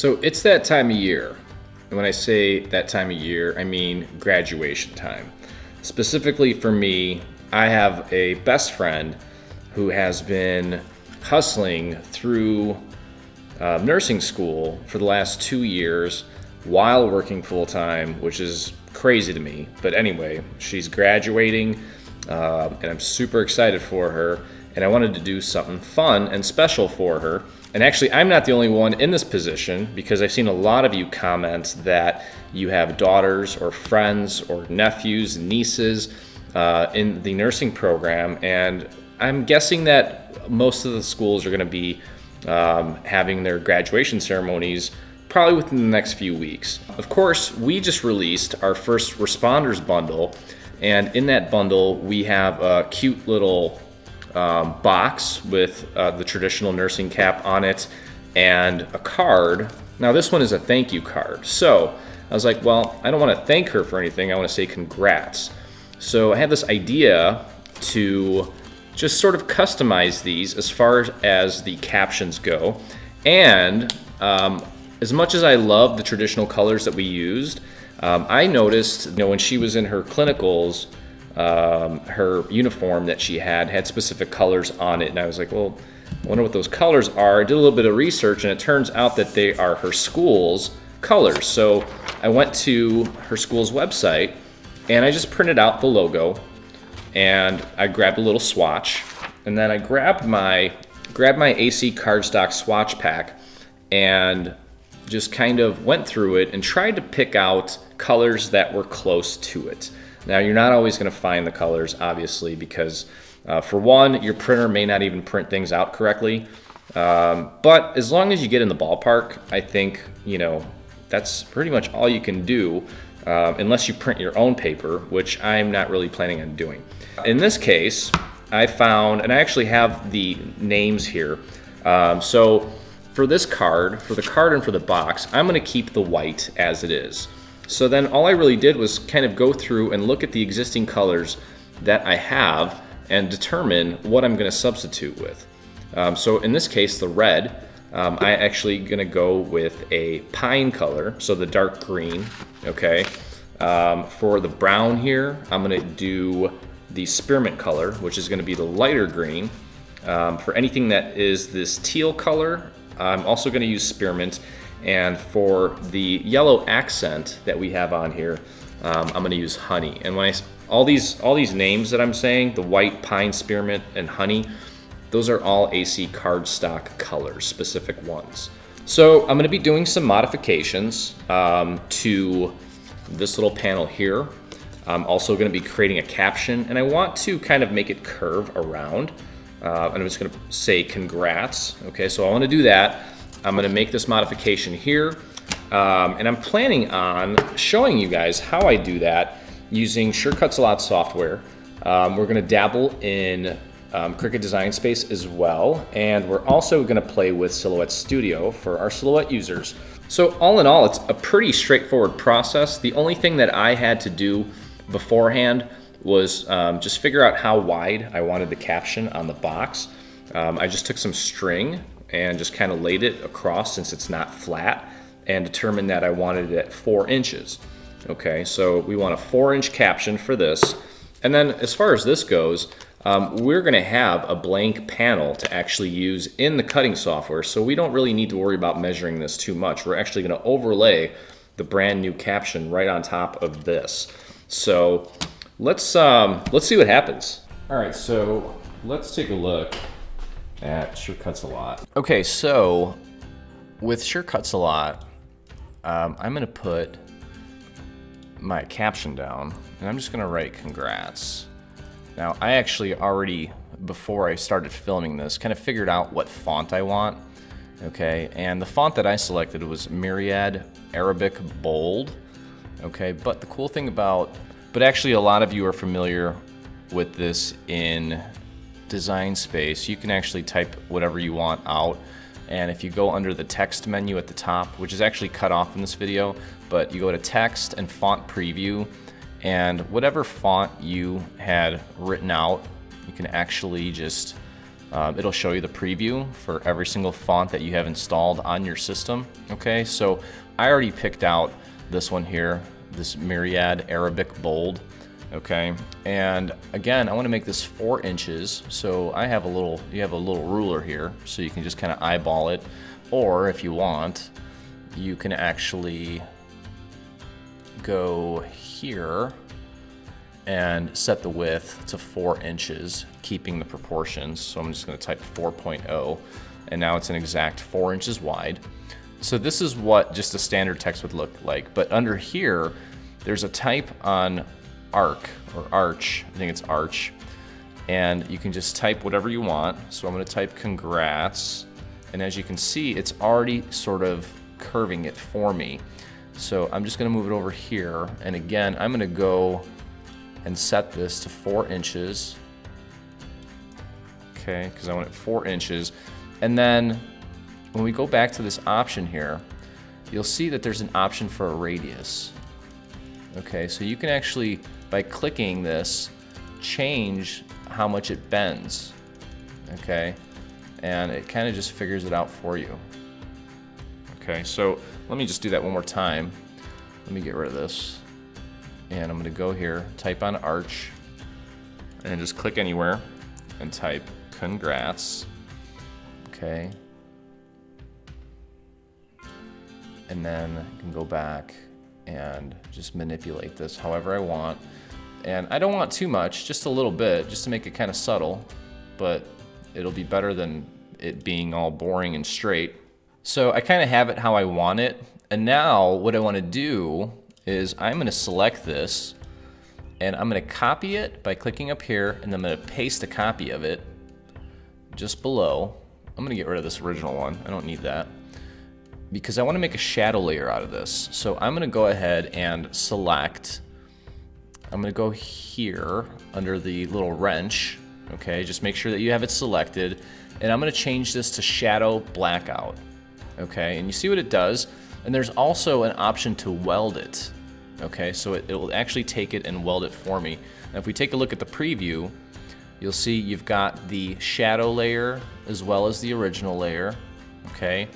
So it's that time of year. And when I say that time of year, I mean graduation time. Specifically for me, I have a best friend who has been hustling through nursing school for the last 2 years while working full-time, which is crazy to me. But anyway, she's graduating and I'm super excited for her, and I wanted to do something fun and special for her. And actually, I'm not the only one in this position, because I've seen a lot of you comment that you have daughters or friends or nephews, nieces in the nursing program, and I'm guessing that most of the schools are going to be having their graduation ceremonies probably within the next few weeks. Of course, we just released our first responders bundle, and in that bundle we have a cute little box with the traditional nursing cap on it and a card. Now this one is a thank you card. So I was like, well, I don't want to thank her for anything, I want to say congrats. So I had this idea to just sort of customize these as far as the captions go. And as much as I love the traditional colors that we used, I noticed, when she was in her clinicals, her uniform that she had specific colors on it, and I was like, well, I wonder what those colors are. I did a little bit of research, and it turns out that they are her school's colors. So I went to her school's website and I just printed out the logo, and I grabbed a little swatch, and then I grabbed my AC cardstock swatch pack and just kind of went through it and tried to pick out colors that were close to it. Now, you're not always going to find the colors, obviously, because for one, your printer may not even print things out correctly. But as long as you get in the ballpark, I think, that's pretty much all you can do, unless you print your own paper, which I'm not really planning on doing. In this case, I found, and I actually have the names here. So for this card, for the card and for the box, I'm going to keep the white as it is. So then all I really did was kind of go through and look at the existing colors that I have and determine what I'm going to substitute with. So in this case, the red, I actually going to go with a pine color, so the dark green, okay? For the brown here, I'm going to do the spearmint color, which is going to be the lighter green. For anything that is this teal color, I'm also going to use spearmint. And for the yellow accent that we have on here, I'm going to use honey. And when all these names that I'm saying, the white, pine, spearmint, and honey, those are all AC cardstock colors, specific ones. So I'm going to be doing some modifications to this little panel here. I'm also going to be creating a caption, and I want to kind of make it curve around. And I'm just going to say congrats. Okay, so I want to do that. I'm going to make this modification here, and I'm planning on showing you guys how I do that using Sure Cuts a Lot software. We're going to dabble in Cricut Design Space as well, and we're also going to play with Silhouette Studio for our Silhouette users. So all in all, it's a pretty straightforward process. The only thing that I had to do beforehand was just figure out how wide I wanted the caption on the box. I just took some string and just kind of laid it across, since it's not flat, and determined that I wanted it at 4 inches. Okay, so we want a 4-inch caption for this. And then as far as this goes, we're going to have a blank panel to actually use in the cutting software, so we don't really need to worry about measuring this too much. We're actually going to overlay the brand new caption right on top of this. So let's see what happens. All right, so let's take a look at Sure Cuts a Lot. Okay, so with Sure Cuts a Lot, I'm going to put my caption down, and I'm just going to write congrats. Now, I actually already, before I started filming this, kind of figured out what font I want, okay? And the font that I selected was Myriad Arabic Bold, okay? But the cool thing about, but actually a lot of you are familiar with this in Design Space. You can actually type whatever you want out, and if you go under the text menu at the top, which is actually cut off in this video, but you go to text and font preview, and whatever font you had written out, you can actually just It'll show you the preview for every single font that you have installed on your system. Okay, so I already picked out this one here, this Myriad Arabic Bold. Okay, and again, I want to make this 4 inches. So I have you have a little ruler here, so you can just kind of eyeball it, or if you want, you can actually go here and set the width to 4 inches, keeping the proportions. So I'm just going to type 4.0, and now it's an exact 4 inches wide. So this is what just a standard text would look like. But under here, there's a type on arc or arch. I think it's arch. And you can just type whatever you want. So I'm going to type congrats. And as you can see, it's already sort of curving it for me. So I'm just going to move it over here. And again, I'm going to go and set this to 4 inches. Okay, because I want it 4 inches. And then when we go back to this option here, you'll see that there's an option for a radius. Okay, so you can actually, by clicking this, change how much it bends. Okay, and it kind of just figures it out for you. Okay, so let me just do that one more time. Let me get rid of this. And I'm going to go here, type on arch, and just click anywhere and type congrats. Okay. And then I can go back and just manipulate this however I want. And I don't want too much, just a little bit, just to make it kind of subtle, but it'll be better than it being all boring and straight. So I kind of have it how I want it. And now what I want to do is I'm going to select this and I'm going to copy it by clicking up here, and then I'm going to paste a copy of it just below. I'm going to get rid of this original one. I don't need that, because I want to make a shadow layer out of this. So I'm going to go ahead and select, I'm going to go here under the little wrench. Okay, just make sure that you have it selected, and I'm going to change this to shadow blackout. Okay, and you see what it does. And there's also an option to weld it. Okay, so it will actually take it and weld it for me. Now if we take a look at the preview, you'll see you've got the shadow layer as well as the original layer. Okay,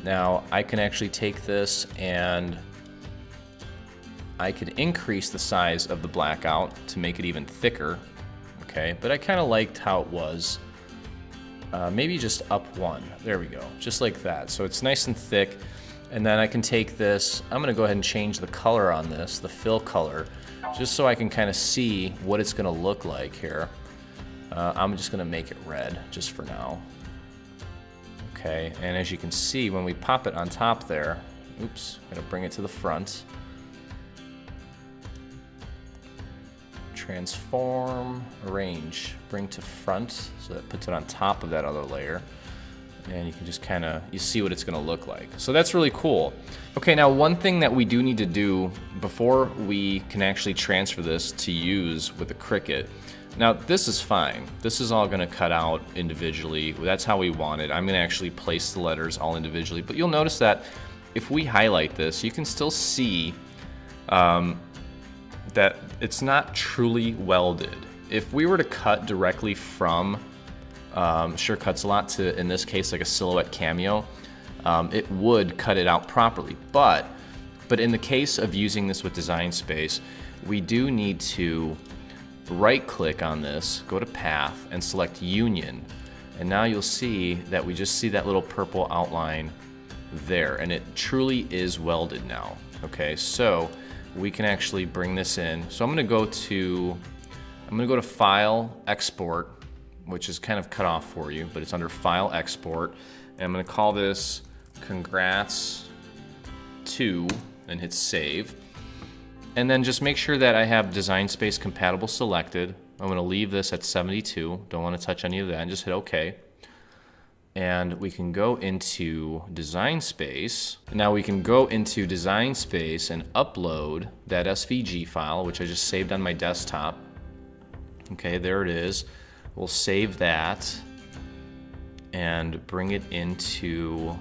now I can actually take this and I could increase the size of the blackout to make it even thicker. Okay, but I kind of liked how it was. Maybe just up 1. There we go, just like that. So it's nice and thick. And then I can take this, I'm going to go ahead and change the color on this, the fill color, just so I can kind of see what it's going to look like here. I'm just going to make it red just for now. Okay, and as you can see, when we pop it on top there, oops, I'm going to bring it to the front. Transform, arrange, bring to front, so that puts it on top of that other layer. And you can just kind of, you see what it's going to look like. So that's really cool. Okay, now one thing that we do need to do before we can actually transfer this to use with the Cricut. Now this is fine. This is all going to cut out individually. That's how we want it. I'm going to actually place the letters all individually. But you'll notice that if we highlight this, you can still see that it's not truly welded. If we were to cut directly from Sure Cuts a Lot to, in this case, like a Silhouette Cameo, it would cut it out properly. But in the case of using this with Design Space, we do need to right-click on this, go to Path, and select Union. And now you'll see that we just see that little purple outline there, and it truly is welded now. Okay, so we can actually bring this in. So I'm going to go to File, Export, which is kind of cut off for you, but it's under File, Export. And I'm going to call this Congrats 2 and hit Save. And then just make sure that I have Design Space Compatible selected. I'm going to leave this at 72. Don't want to touch any of that, and just hit OK. And we can go into Design Space. Now we can go into Design Space and upload that SVG file, which I just saved on my desktop. Okay, there it is. We'll save that and bring it onto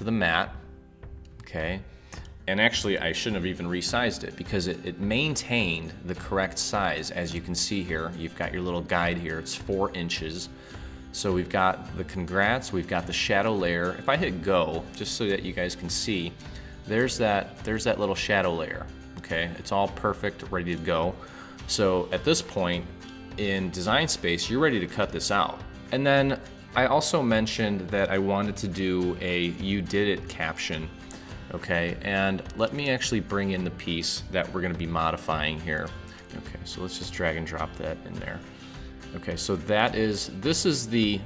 the mat. Okay, And actually, I shouldn't have even resized it because it maintained the correct size. As you can see here, you've got your little guide here. It's 4 inches. So we've got the congrats, we've got the shadow layer. If I hit go, just so that you guys can see, there's that little shadow layer, okay? It's all perfect, ready to go. So at this point in Design Space, you're ready to cut this out. And then I also mentioned that I wanted to do a "You Did It" caption. Okay, and let me actually bring in the piece that we're going to be modifying here. Okay, so let's just drag and drop that in there. Okay, so this is the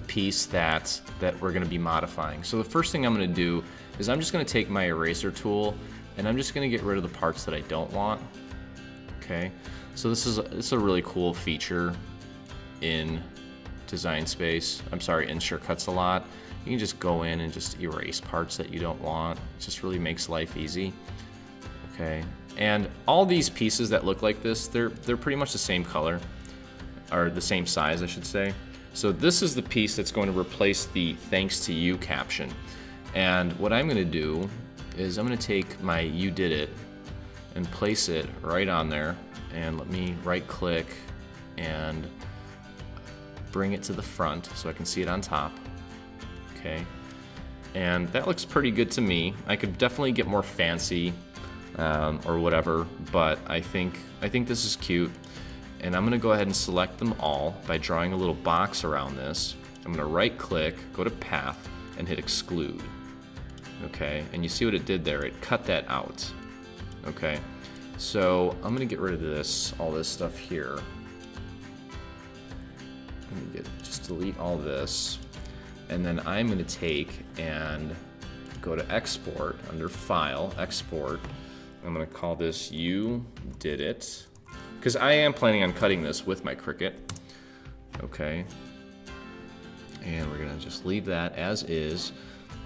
piece that we're going to be modifying. So the first thing I'm going to do is I'm just going to take my eraser tool and I'm just going to get rid of the parts that I don't want. Okay, so this is a really cool feature in Design Space. I'm sorry, in Shortcuts a lot. You can just go in and just erase parts that you don't want. It just really makes life easy. Okay, and all these pieces that look like this, they're pretty much the same color, or the same size, I should say. So this is the piece that's going to replace the "Thanks to You" caption. And what I'm going to do is I'm going to take my "You Did It" and place it right on there. And let me right click and bring it to the front so I can see it on top. Okay, and that looks pretty good to me. I could definitely get more fancy or whatever, but I think this is cute. And I'm gonna go ahead and select them all by drawing a little box around this. I'm gonna right click, go to Path, and hit Exclude. Okay, and you see what it did there? It cut that out. Okay, so I'm gonna get rid of all this stuff here. Let me just delete all this. And then I'm going to take and go to Export, under File, Export. I'm going to call this "You Did It," because I am planning on cutting this with my Cricut. Okay. And we're going to just leave that as is.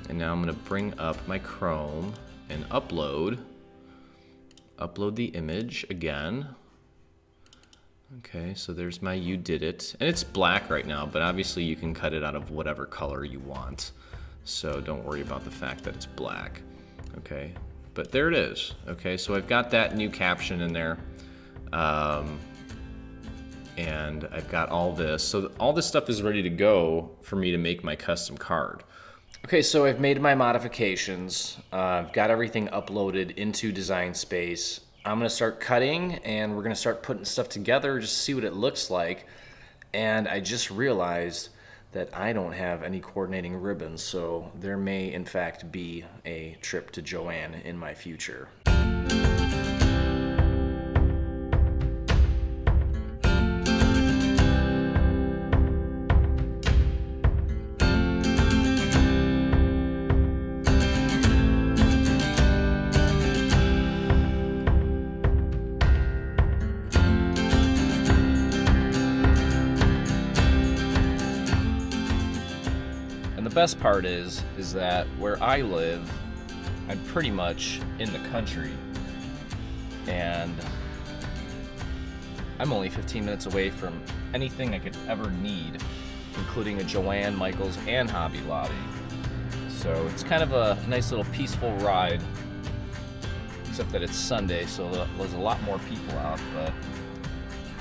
And now I'm going to bring up my Chrome and upload the image again. Okay, so there's my "You Did It," and it's black right now, but obviously you can cut it out of whatever color you want. So don't worry about the fact that it's black. Okay, but there it is. Okay, so I've got that new caption in there, and I've got all this. So all this stuff is ready to go for me to make my custom card. Okay, so I've made my modifications. I've got everything uploaded into Design Space. I'm gonna start cutting and we're gonna start putting stuff together just to see what it looks like. And I just realized that I don't have any coordinating ribbons, so there may in fact be a trip to Joanne in my future. The best part is that where I live, I'm pretty much in the country, and I'm only 15 minutes away from anything I could ever need, including a Joanne, Michaels, and Hobby Lobby. So it's kind of a nice little peaceful ride, except that it's Sunday, so there's a lot more people out,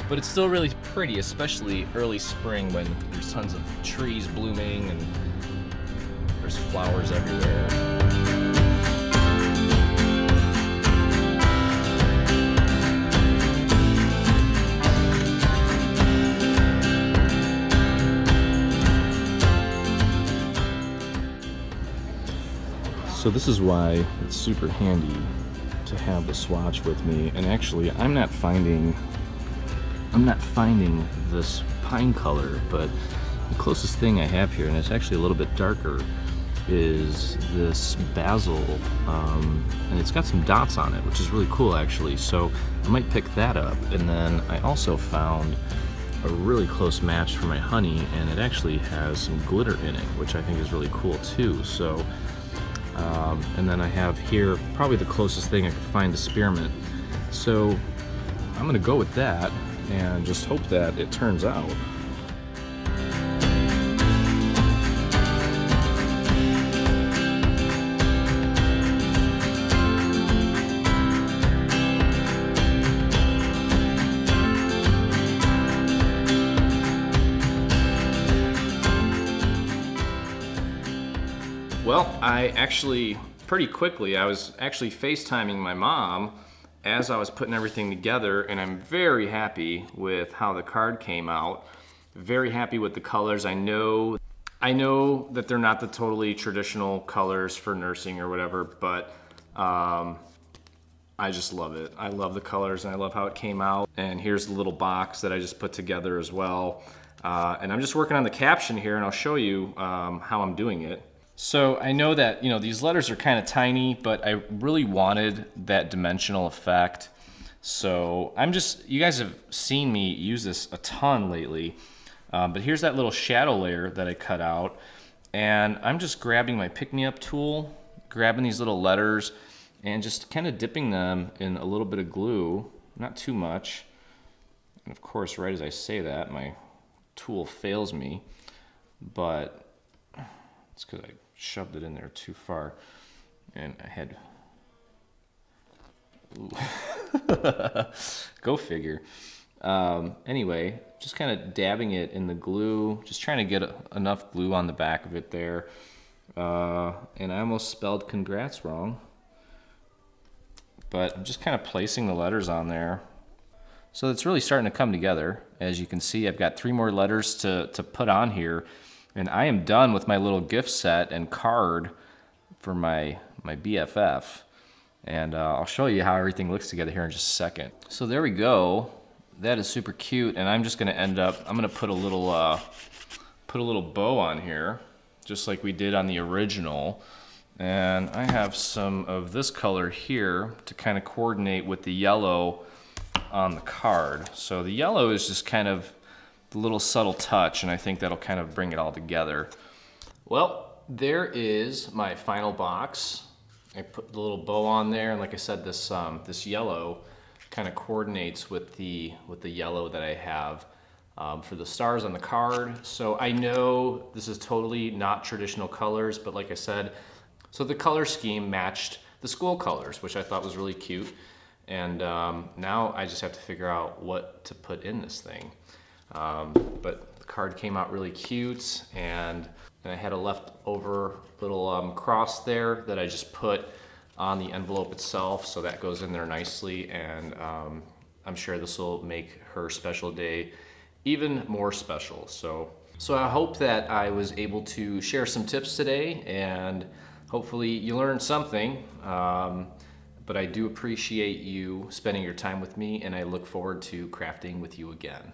but it's still really pretty, especially early spring when there's tons of trees blooming and there's flowers everywhere. So this is why it's super handy to have the swatch with me. And actually, I'm not finding this pine color, but the closest thing I have here, and it's actually a little bit darker, is this basil, and it's got some dots on it, which is really cool actually. So I might pick that up. And then I also found a really close match for my honey, and it actually has some glitter in it, which I think is really cool too. So and then I have here probably the closest thing I could find to spearmint. So I'm gonna go with that and just hope that it turns out. Well, I actually, pretty quickly, I was actually FaceTiming my mom as I was putting everything together, and I'm very happy with how the card came out. Very happy with the colors. I know that they're not the totally traditional colors for nursing or whatever, but I just love it. I love the colors and I love how it came out. And here's the little box that I just put together as well. And I'm just working on the caption here, and I'll show you how I'm doing it. So I know that, you know, these letters are kind of tiny, but I really wanted that dimensional effect. So you guys have seen me use this a ton lately, but here's that little shadow layer that I cut out. And I'm just grabbing my pick-me-up tool, grabbing these little letters, and just kind of dipping them in a little bit of glue, not too much. And of course, right as I say that, my tool fails me, but it's because I shoved it in there too far, and I had, go figure. Anyway, just kind of dabbing it in the glue, just trying to get enough glue on the back of it there. And I almost spelled congrats wrong, but I'm just kind of placing the letters on there. So it's really starting to come together. As you can see, I've got 3 more letters to put on here, and I am done with my little gift set and card for my BFF. And I'll show you how everything looks together here in just a second. So there we go. That is super cute, and I'm just gonna I'm gonna put a little bow on here, just like we did on the original. And I have some of this color here to kind of coordinate with the yellow on the card. So the yellow is just kind of the little subtle touch, and I think that'll kind of bring it all together. Well, there is my final box. I put the little bow on there, and like I said, this yellow kind of coordinates with the yellow that I have for the stars on the card. So I know this is totally not traditional colors, but like I said, so the color scheme matched the school colors, which I thought was really cute. And now I just have to figure out what to put in this thing. But the card came out really cute, and I had a leftover little cross there that I just put on the envelope itself, so that goes in there nicely, and I'm sure this will make her special day even more special. So I hope that I was able to share some tips today, and hopefully you learned something. But I do appreciate you spending your time with me, and I look forward to crafting with you again.